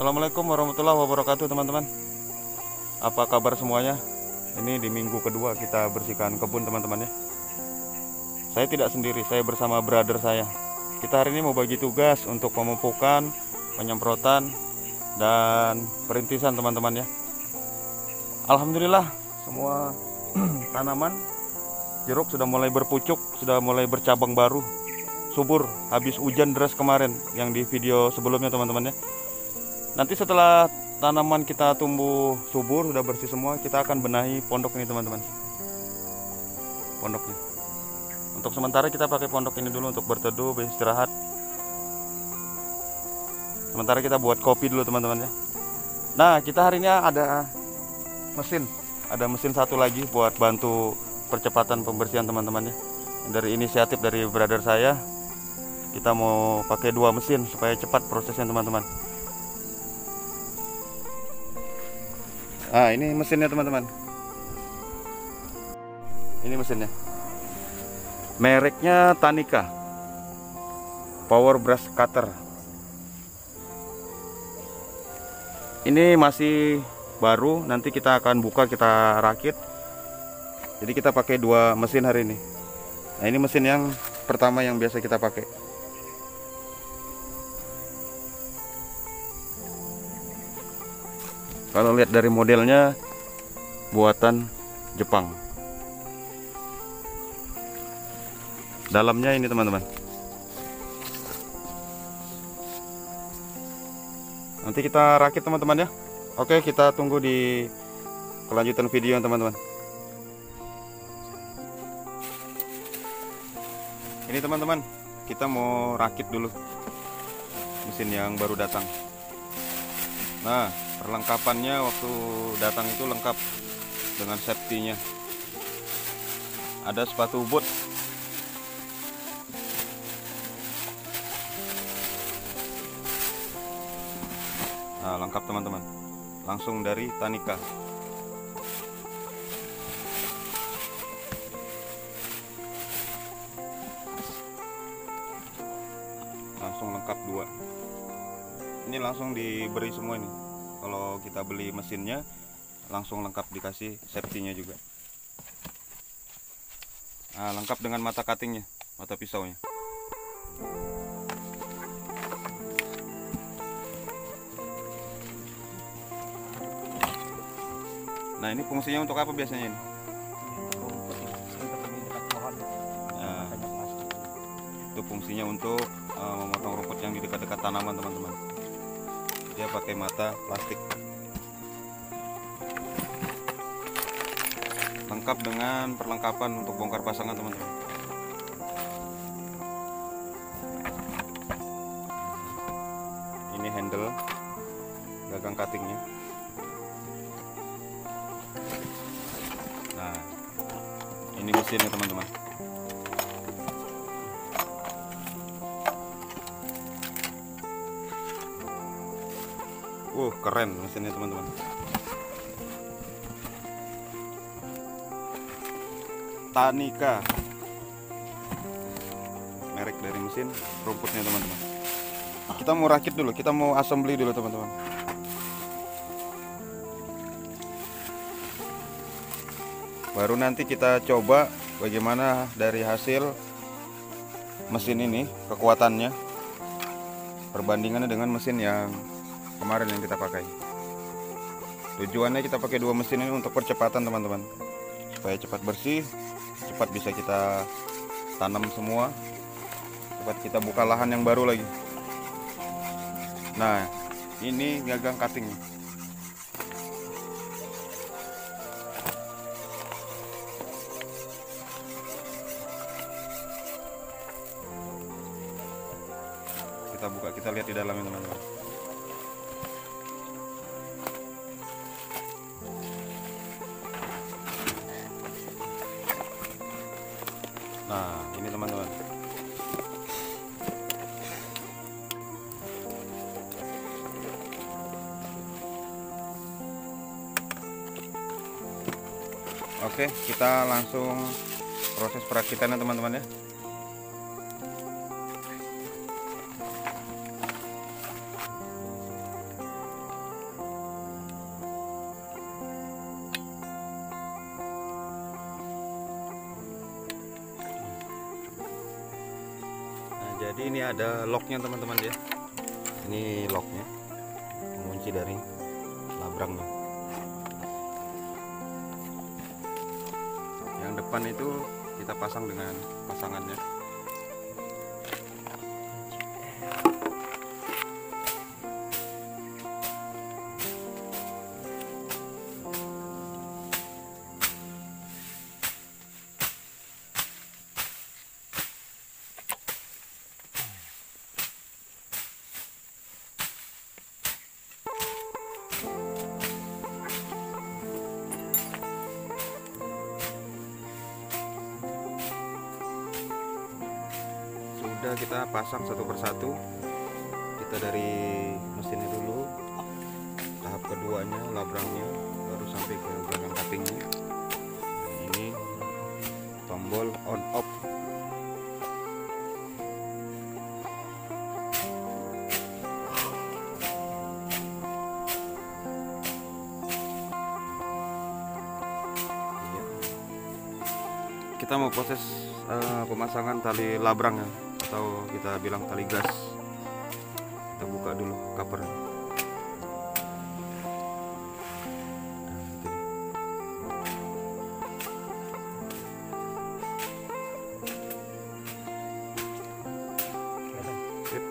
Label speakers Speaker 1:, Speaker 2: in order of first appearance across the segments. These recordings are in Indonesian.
Speaker 1: Assalamualaikum warahmatullahi wabarakatuh teman-teman. Apa kabar semuanya? Ini di minggu kedua kita bersihkan kebun teman-teman ya. Saya tidak sendiri, saya bersama brother saya. Kita hari ini mau bagi tugas untuk pemupukan, penyemprotan, dan perintisan teman-teman ya. Alhamdulillah semua tanaman jeruk sudah mulai berpucuk, sudah mulai bercabang baru, subur habis hujan deras kemarin yang di video sebelumnya teman-teman ya. Nanti setelah tanaman kita tumbuh subur, sudah bersih semua, kita akan benahi pondok ini teman-teman. Pondoknya. Untuk sementara kita pakai pondok ini dulu untuk berteduh, beristirahat. Sementara kita buat kopi dulu teman-teman ya. Nah, kita hari ini ada mesin satu lagi buat bantu percepatan pembersihan teman-teman ya. Dari inisiatif dari brother saya, kita mau pakai 2 mesin supaya cepat prosesnya teman-teman. Nah, ini mesinnya teman-teman. Ini mesinnya. Mereknya Tanika Power Brush Cutter. Ini masih baru, nanti kita akan buka, kita rakit. Jadi kita pakai 2 mesin hari ini. Nah, ini mesin yang pertama yang biasa kita pakai. Kalau lihat dari modelnya buatan Jepang. Dalamnya ini teman-teman. Nanti kita rakit teman-teman ya. Oke, kita tunggu di kelanjutan video teman-teman. Ini teman-teman, kita mau rakit dulu mesin yang baru datang. Nah, perlengkapannya waktu datang itu lengkap dengan safety-nya. Ada sepatu boot. Nah, lengkap teman-teman. Langsung dari Tanika. Langsung lengkap 2. Ini langsung diberi semua ini. Kalau kita beli mesinnya langsung lengkap, dikasih safety-nya juga. Nah, lengkap dengan mata cuttingnya, mata pisaunya. Nah, ini fungsinya untuk apa biasanya ini? Nah, itu fungsinya untuk memotong rumput yang di dekat-dekat tanaman teman-teman. Dia pakai mata plastik. Lengkap dengan perlengkapan untuk bongkar pasangan teman-teman. Ini handle gagang cuttingnya. Nah, ini mesinnya teman-teman. Keren mesinnya teman-teman. Tanika, merek dari mesin rumputnya teman-teman. Kita mau rakit dulu, kita mau assembly dulu teman-teman. Baru nanti kita coba bagaimana dari hasil mesin ini, kekuatannya, perbandingannya dengan mesin yang kemarin yang kita pakai. Tujuannya kita pakai 2 mesin ini untuk percepatan teman-teman, supaya cepat bersih, cepat bisa kita tanam semua, cepat kita buka lahan yang baru lagi. Nah, ini gagang cutting. Kita buka, kita lihat di dalamnya teman-teman. Nah, ini teman-teman. Oke, kita langsung proses perakitannya teman-teman ya. Jadi ini ada locknya teman-teman ya. Ini locknya, mengunci dari labrangnya. Yang depan itu kita pasang dengan pasangannya. Sudah kita pasang satu persatu. Kita dari mesinnya dulu, tahap keduanya labrangnya, baru sampai ke belakang cuttingnya. Nah, ini tombol on off. Kita mau proses pemasangan tali labrang ya, atau kita bilang tali gas. Kita buka dulu cover. Nah, itu dia. Sip.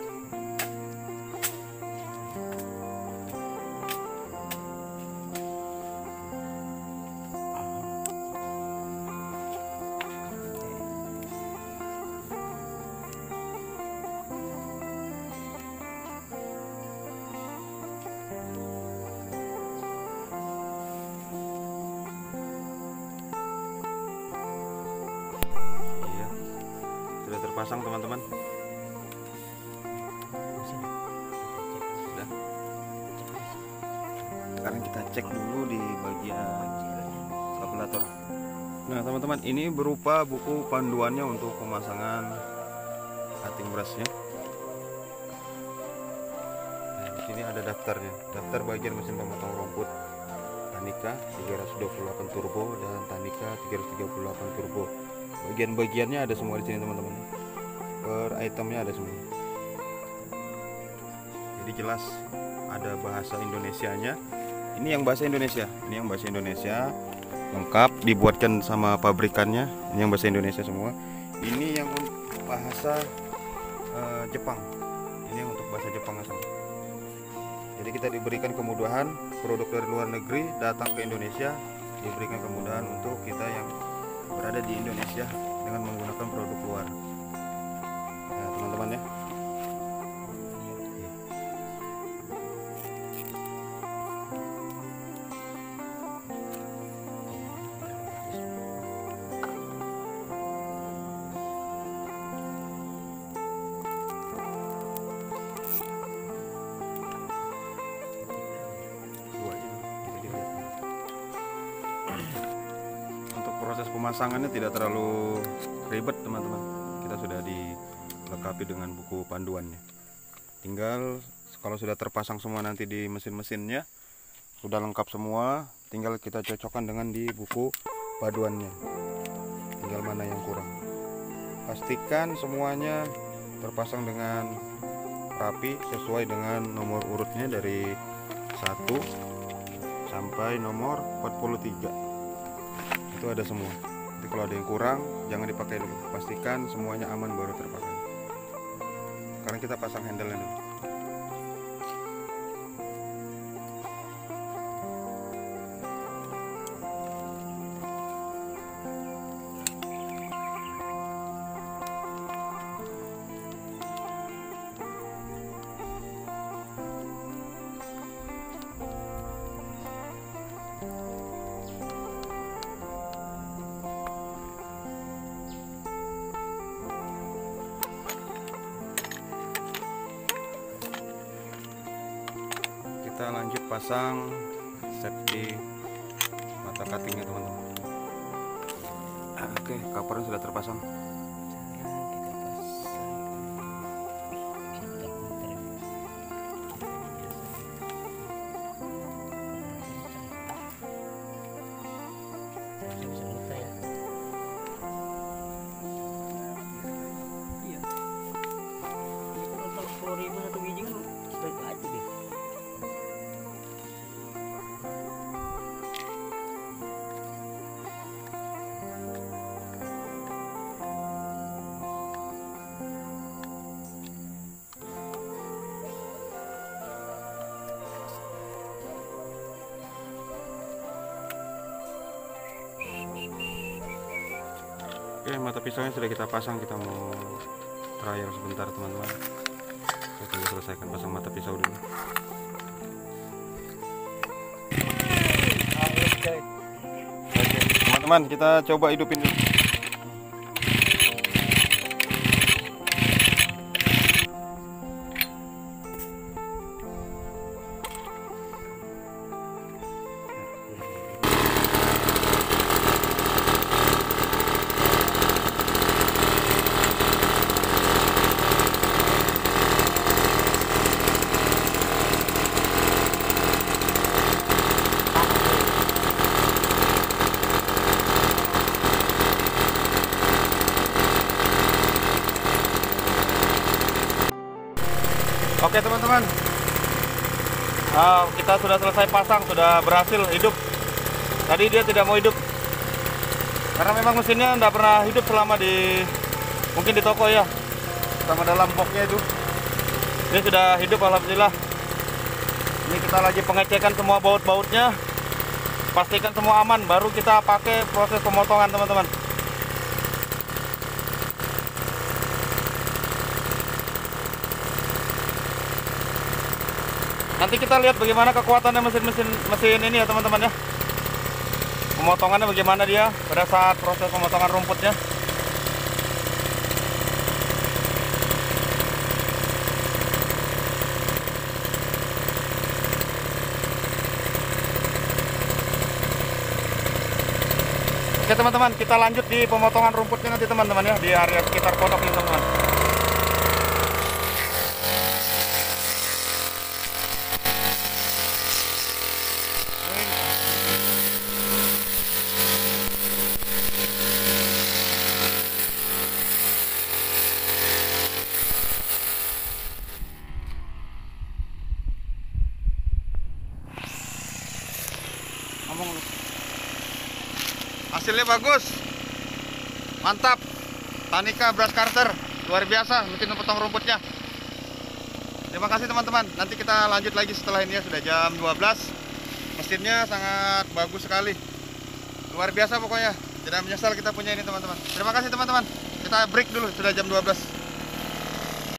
Speaker 1: Iya, sudah terpasang teman-teman. Sudah. Sekarang kita cek dulu di bagian kalkulator. Nah teman-teman, ini berupa buku panduannya untuk pemasangan cutting brushnya. Nah, di sini ada daftarnya, daftar bagian mesin pemotong rumput Tanika 328 turbo dan Tanika 338 turbo. Bagian-bagiannya ada semua di sini teman-teman. Per itemnya ada semua. Jadi jelas ada bahasa Indonesianya. Ini yang bahasa Indonesia, ini yang bahasa Indonesia lengkap dibuatkan sama pabrikannya. Ini yang bahasa Indonesia semua. Ini yang bahasa Jepang. Ini yang untuk bahasa Jepang asal. Jadi kita diberikan kemudahan, produk dari luar negeri datang ke Indonesia, diberikan kemudahan untuk kita yang berada di Indonesia dengan menggunakan produk luar. Nah teman-teman ya. Proses pemasangannya tidak terlalu ribet teman-teman. Kita sudah dilengkapi dengan buku panduannya. Tinggal kalau sudah terpasang semua nanti di mesin-mesinnya, sudah lengkap semua, tinggal kita cocokkan dengan di buku panduannya. Tinggal mana yang kurang. Pastikan semuanya terpasang dengan rapi sesuai dengan nomor urutnya dari 1 sampai nomor 43. Itu ada semua. Jadi kalau ada yang kurang jangan dipakai dulu, pastikan semuanya aman baru terpakai. Sekarang kita pasang handle-nya dulu. Kita lanjut pasang safety mata cuttingnya teman-teman. Oke, covernya sudah terpasang. Oke, mata pisaunya sudah kita pasang, kita mau trial sebentar teman-teman. Saya tunggu selesaikan pasang mata pisau dulu. Oke, teman-teman, kita coba hidupin dulu. Oke teman-teman, kita sudah selesai pasang, sudah berhasil hidup. Tadi dia tidak mau hidup karena memang mesinnya tidak pernah hidup selama mungkin di toko ya, sama dalam boxnya itu. Ini sudah hidup alhamdulillah. Ini kita lagi pengecekan semua baut-bautnya, pastikan semua aman, baru kita pakai proses pemotongan teman-teman. Nanti kita lihat bagaimana kekuatannya mesin ini ya teman-teman ya. Pemotongannya bagaimana dia pada saat proses pemotongan rumputnya. Oke teman-teman, kita lanjut di pemotongan rumputnya nanti teman-teman ya, di area sekitar pondok ini teman-teman. Hasilnya bagus, mantap. Tanika brush cutter luar biasa, mesin potong rumputnya. Terima kasih teman-teman. Nanti kita lanjut lagi setelah ini ya, sudah jam 12. Mesinnya sangat bagus sekali, luar biasa pokoknya. Tidak menyesal kita punya ini teman-teman. Terima kasih teman-teman. Kita break dulu, sudah jam 12.